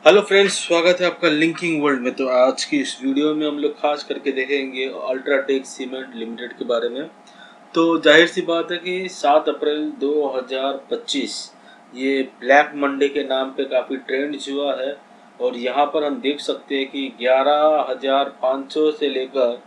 Hello friends, स्वागत है आपका लिंकिंग वर्ल्ड में। तो आज की इस वीडियो में हम लोग खास करके देखेंगे अल्ट्राटेक सीमेंट लिमिटेड के बारे में। तो जाहिर सी बात है कि 7 अप्रैल 2025 ये ब्लैक मंडे के नाम पे काफ़ी ट्रेंड हुआ है और यहाँ पर हम देख सकते हैं कि 11,500 से लेकर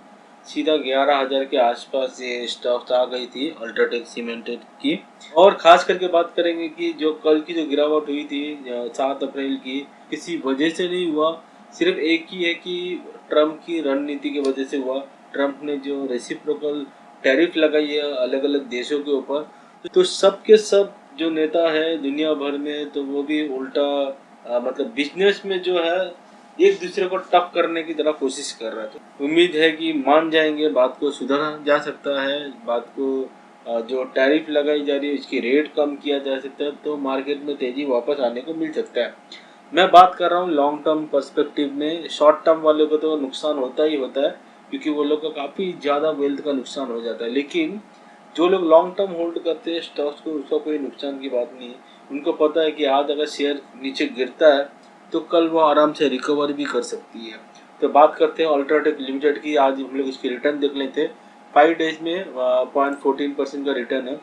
सीधा 11,000 के आसपास ये स्टॉक्स आ गई थी अल्ट्राटेक सीमेंटेड की। और खास करके बात करेंगे कि जो कल की जो गिरावट हुई थी 7 अप्रैल की, किसी वजह से नहीं हुआ, सिर्फ एक ही है कि ट्रम्प की रणनीति की वजह से हुआ। ट्रम्प ने जो रेसिप्रोकल टैरिफ लगाई है अलग अलग देशों के ऊपर, तो सब के सब जो नेता है दुनिया भर में, तो वो भी उल्टा मतलब बिजनेस में जो है एक दूसरे को टफ करने की तरह कोशिश कर रहा था। उम्मीद है कि मान जाएंगे, बात को सुधारा जा सकता है, बात को जो टैरिफ लगाई जा रही है इसकी रेट कम किया जा सकता है, तो मार्केट में तेजी वापस आने को मिल सकता है। मैं बात कर रहा हूँ लॉन्ग टर्म पर्सपेक्टिव में। शॉर्ट टर्म वालों को तो नुकसान होता ही होता है क्योंकि वो लोग का काफ़ी ज़्यादा वेल्थ का नुकसान हो जाता है, लेकिन जो लोग लॉन्ग टर्म होल्ड करते हैं स्टॉक्स को, उसका कोई नुकसान की बात नहीं है। उनको पता है कि आज अगर शेयर नीचे गिरता है तो कल वो आराम से रिकवर भी कर सकती है। तो बात करते हैं अल्ट्राटेक लिमिटेड की। आज हम लोग इसकी रिटर्न देख लेते हैं। 5 डेज में 0.14% का रिटर्न है,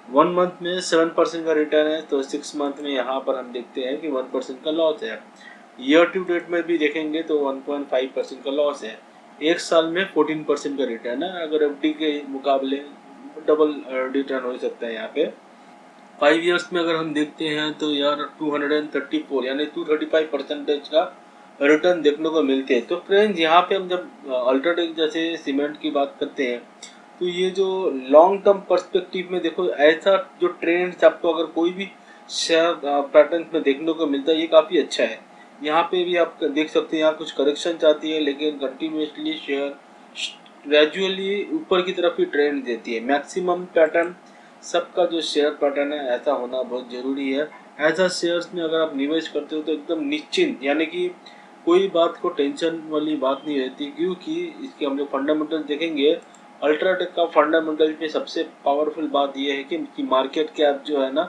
1 मंथ में 7% का रिटर्न है, तो 6 मंथ में यहाँ पर हम देखते हैं कि 1% का लॉस है। ईयर टू डेट में भी देखेंगे तो 1.5% का लॉस है। एक साल में 14% का रिटर्न है। अगर एफडी के मुकाबले डबल रिटर्न हो सकता है यहाँ पे। 5 ईयर्स में अगर हम देखते हैं तो यार 234 यानी 235% का रिटर्न देखने को मिलते हैं। तो फ्रेंड्स, यहाँ पे हम जब अल्ट्राटेक जैसे सीमेंट की बात करते हैं तो ये जो लॉन्ग टर्म पर्सपेक्टिव में देखो, ऐसा जो ट्रेंड्स आपको अगर कोई भी शेयर पैटर्न में देखने को मिलता है, ये काफ़ी अच्छा है। यहाँ पे भी आप देख सकते हैं, यहाँ कुछ करेक्शन चाहती है लेकिन कंटिन्यूसली शेयर ग्रेजुअली ऊपर की तरफ ही ट्रेंड देती है। मैक्सिमम पैटर्न सबका जो शेयर पैटर्न है ऐसा होना बहुत ज़रूरी है। ऐसा शेयर्स में अगर आप निवेश करते हो तो एकदम निश्चिंत, यानी कि कोई बात को टेंशन वाली बात नहीं रहती, क्योंकि इसके हम लोग फंडामेंटल देखेंगे। अल्ट्राटेक का फंडामेंटल में सबसे पावरफुल बात यह है कि मार्केट कैप जो है ना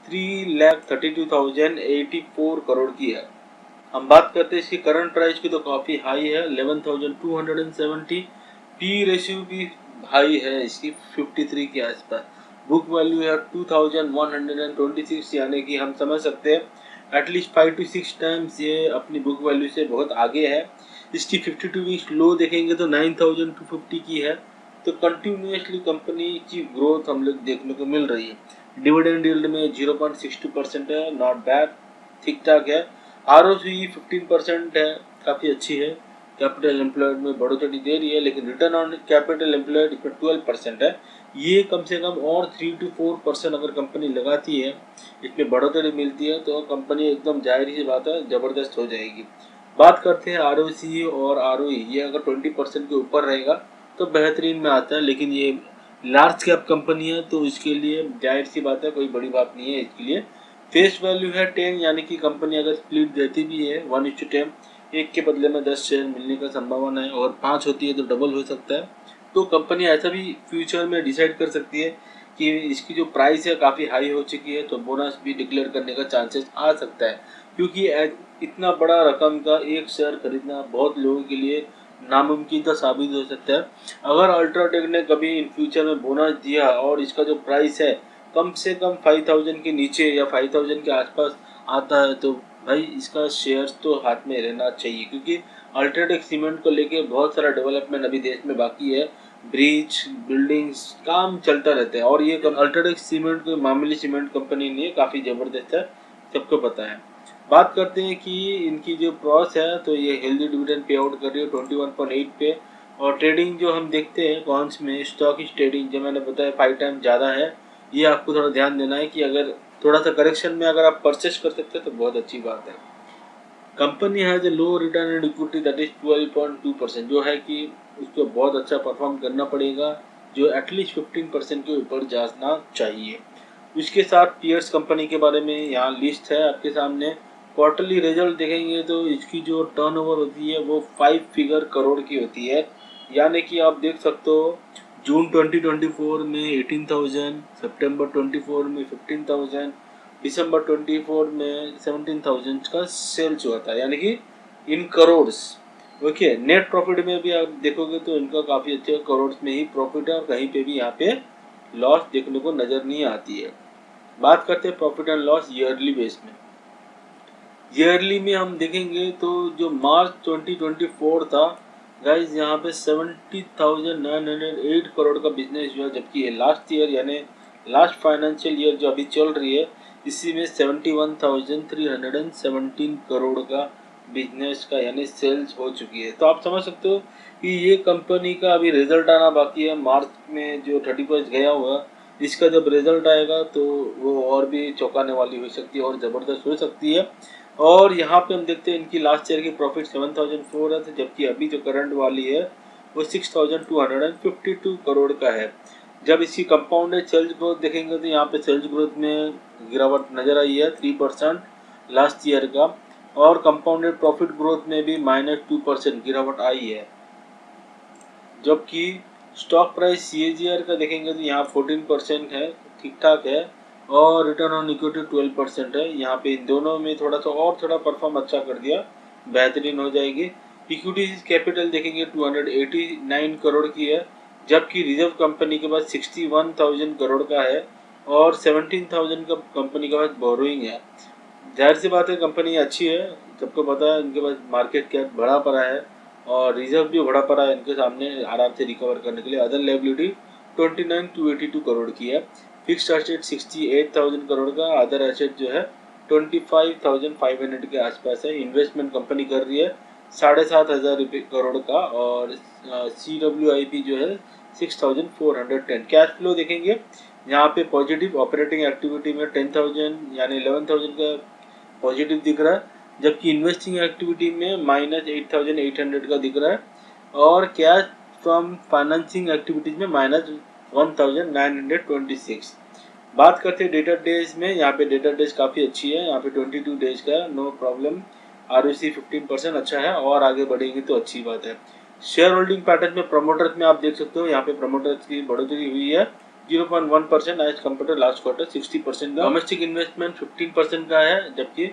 3,32,084 करोड़ की है। हम बात करते हैं इसकी करंट प्राइस की तो काफ़ी हाई है, 11,270। पी रेशियो भी हाई है इसकी, 53 के आसपास। बुक वैल्यू है 2,126, यानी कि हम समझ सकते हैं एटलीस्ट 5 to 6 टाइम्स ये अपनी बुक वैल्यू से बहुत आगे है। इसकी 52 वीक्स लो देखेंगे तो 9,250 की है। तो कंटिन्यूसली कंपनी की ग्रोथ हम लोग देखने को मिल रही है। डिविडेंड यील्ड में 0.62% है, नॉट बैड, ठीक ठाक है। आरओसी 15% है, काफ़ी अच्छी है। कैपिटल एम्प्लॉयड में बढ़ोतरी दे रही है, लेकिन रिटर्न ऑन कैपिटल एम्प्लॉयड इसमें 12% है। ये कम से कम और 3 to 4% अगर कंपनी लगाती है, इसमें बढ़ोतरी मिलती है, तो कंपनी एकदम जाहिर सी बात है ज़बरदस्त हो जाएगी। बात करते हैं आरओसी और आरओई। ये अगर 20% के ऊपर रहेगा तो बेहतरीन में आता है, लेकिन ये लार्ज कैप कंपनी है तो इसके लिए जाहिर सी बात है कोई बड़ी बात नहीं है इसके लिए। फेस वैल्यू है 10, यानी कि कंपनी अगर स्प्लिट देती भी है 1:10, एक के बदले में 10 शेयर मिलने का संभावना है, और 5 होती है तो डबल हो सकता है। तो कंपनी ऐसा भी फ्यूचर में डिसाइड कर सकती है कि इसकी जो प्राइस है काफ़ी हाई हो चुकी है, तो बोनस भी डिक्लेयर करने का चांसेस आ सकता है, क्योंकि इतना बड़ा रकम का एक शेयर खरीदना बहुत लोगों के लिए नामुमकिन का साबित हो सकता है। अगर अल्ट्राटेक ने कभी इन फ्यूचर में बोनस दिया और इसका जो प्राइस है कम से कम 5,000 के नीचे या 5,000 के आसपास आता है, तो भाई इसका शेयर्स तो हाथ में रहना चाहिए, क्योंकि अल्ट्राटेक सीमेंट को लेके बहुत सारा डेवलपमेंट अभी देश में बाकी है। ब्रिज, बिल्डिंग्स, काम चलता रहता है, और ये अल्ट्राटेक सीमेंट कोई मामूली सीमेंट कंपनी नहीं है, काफ़ी ज़बरदस्त है, सबको पता है। बात करते हैं कि इनकी जो प्रॉस है, तो ये हेल्दी डिविडेंड पे आउट कर रही है 21.8 पे। और ट्रेडिंग जो हम देखते हैं कौन्स में, स्टॉक इस ट्रेडिंग जो मैंने बताया 5 टाइम ज़्यादा है। ये आपको थोड़ा ध्यान देना है कि अगर थोड़ा सा करेक्शन में अगर आप परचेस कर सकते हैं तो बहुत अच्छी बात है। Company has a low return and equity that is 12.2%, जो है कि उसको बहुत अच्छा परफॉर्म करना पड़ेगा, जो एटलीस्ट 15% के ऊपर जाना चाहिए। इसके साथ पीयर्स कंपनी के बारे में यहाँ लिस्ट है आपके सामने। क्वार्टरली रिजल्ट देखेंगे तो इसकी जो टर्नओवर होती है वो 5 फिगर करोड़ की होती है, यानी कि आप देख सकते हो जून 2024 में 18,000, सितंबर 24 में 15,000, दिसंबर 24 में 17,000 का सेल्स हुआ था, यानी कि इन करोड्स। ओके, नेट प्रॉफिट में भी आप देखोगे तो इनका काफ़ी अच्छा करोड्स में ही प्रॉफिट है और कहीं पे भी यहाँ पे लॉस देखने को नज़र नहीं आती है। बात करते हैं profit and loss yearly base में। ईयरली में हम देखेंगे तो जो मार्च 2024 था गाइज, यहाँ पे 70,908 करोड़ का बिजनेस हुआ, जबकि लास्ट ईयर यानी लास्ट फाइनेंशियल ईयर जो अभी चल रही है इसी में 71,317 करोड़ का बिजनेस का यानी सेल्स हो चुकी है। तो आप समझ सकते हो कि ये कंपनी का अभी रिजल्ट आना बाकी है। मार्च में जो 31 गया हुआ, इसका जब रिजल्ट आएगा तो वो और भी चौंकाने वाली हो सकती है और ज़बरदस्त हो सकती है। और यहाँ पे हम देखते हैं इनकी लास्ट ईयर की प्रॉफिट 7,004 है, जबकि अभी जो करंट वाली है वो 6,252 करोड़ का है। जब इसकी कंपाउंडेड सेल्स ग्रोथ देखेंगे तो यहाँ पे सेल्स ग्रोथ में गिरावट नजर आई है 3% लास्ट ईयर का, और कंपाउंडेड प्रॉफिट ग्रोथ में भी -2% गिरावट आई है। जबकि स्टॉक प्राइस CAGR का देखेंगे तो यहाँ 14% है, ठीक ठाक है, और रिटर्न ऑन इक्विटी 12% है। यहाँ पे इन दोनों में थोड़ा सा और थोड़ा परफॉर्म अच्छा कर दिया, बेहतरीन हो जाएगी। इक्विटी कैपिटल देखेंगे 289 करोड़ की है, जबकि रिजर्व कंपनी के पास 61,000 करोड़ का है और 17,000 का कंपनी के पास बोरोइंग है। जाहिर सी बात है कंपनी अच्छी है, सबको पता है इनके पास मार्केट कैप बढ़ा पड़ा है और रिजर्व भी बढ़ा पड़ा है इनके सामने आराम से रिकवर करने के लिए। अदर लायबिलिटी 29,282 करोड़ की है, फिक्स्ड एसेट 68,000 करोड़ का, अदर एसेट जो है 25,500 के आसपास है। इन्वेस्टमेंट कंपनी कर रही है 7,500 करोड़ का, और CWIP जो है 6,410। कैश फ्लो देखेंगे यहाँ पे पॉजिटिव ऑपरेटिंग एक्टिविटी में 10,000 यानी 11,000 का पॉजिटिव दिख रहा है, जबकि इन्वेस्टिंग एक्टिविटी में -8,800 का दिख रहा है, और कैश फ्रॉम फाइनेंसिंग एक्टिविटीज में -1,926। बात करते हैं डेटर डेज में। यहाँ पे डेटर डेज काफ़ी अच्छी है, यहाँ पे 22 डेज का, नो प्रॉब्लम। ROC 15% अच्छा है और आगे बढ़ेंगे तो अच्छी बात है। शेयर होल्डिंग पैटर्न में प्रमोटर्स में आप देख सकते हो यहाँ पे प्रमोटर्स की बढ़ोतरी हुई है 0.1% as compare to last quarter 60% का। डोमेस्टिक इन्वेस्टमेंट 15% का है, जबकि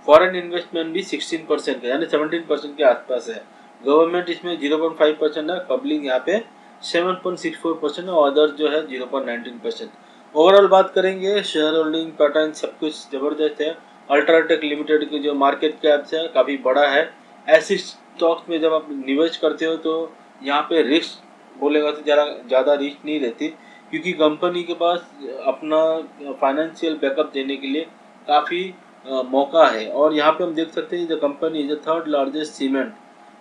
फॉरेन इन्वेस्टमेंट भी 16% का यानी 17% के आसपास है। गवर्नमेंट इसमें 0.5% है, पब्लिक यहाँ पे 7.64% और अदर जो है 0.19%। ओवरऑल बात करेंगे शेयर होल्डिंग पैटर्न सब कुछ जबरदस्त है। अल्ट्राटेक लिमिटेड की जो मार्केट कैप्स है काफ़ी बड़ा है। ऐसी स्टॉक्स में जब आप निवेश करते हो तो यहाँ पे रिस्क बोलेगा तो ज़्यादा रिस्क नहीं रहती, क्योंकि कंपनी के पास अपना फाइनेंशियल बैकअप देने के लिए काफ़ी मौका है। और यहाँ पे हम देख सकते हैं जो कंपनी जो थर्ड लार्जेस्ट सीमेंट,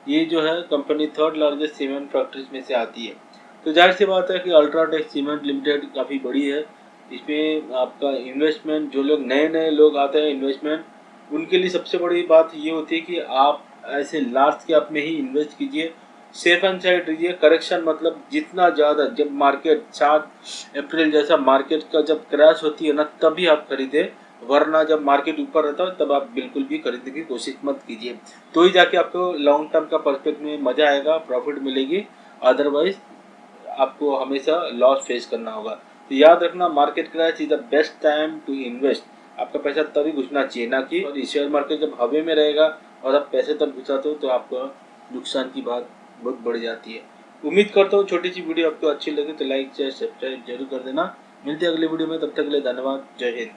ये जो है company third largest cement factories में से आती है। तो जाहिर सी बात है कि अल्ट्राटेक सीमेंट लिमिटेड काफ़ी बड़ी है। इसमें आपका इन्वेस्टमेंट, जो लोग नए नए लोग आते हैं इन्वेस्टमेंट, उनके लिए सबसे बड़ी बात ये होती है कि आप ऐसे लार्ज कैप में ही इन्वेस्ट कीजिए, सेफ एंड साइड रहिए। करेक्शन मतलब जितना ज़्यादा, जब मार्केट 7 अप्रैल जैसा मार्केट का जब क्रैश होती है ना तभी आप खरीदें, वरना जब मार्केट ऊपर रहता है तब आप बिल्कुल भी खरीदने की कोशिश मत कीजिए। तो ही जाके आपको लॉन्ग टर्म का पर्सपेक्टिव में मज़ा आएगा, प्रॉफिट मिलेगी, अदरवाइज आपको हमेशा लॉस फेस करना होगा। तो याद रखना, market crash is the best time to invest. आपका पैसा तभी घुसना चाहिए, ना कि शेयर मार्केट जब हवा में रहेगा और आप पैसे तब घुसाते हो तो आपको नुकसान की बात बहुत बढ़ जाती है। उम्मीद करता हूँ छोटी सी वीडियो आपको अच्छी लगे तो लाइक शेयर सब्सक्राइब जरूर कर देना। मिलते हैं अगले वीडियो में, तब तक के लिए धन्यवाद। जय हिंद।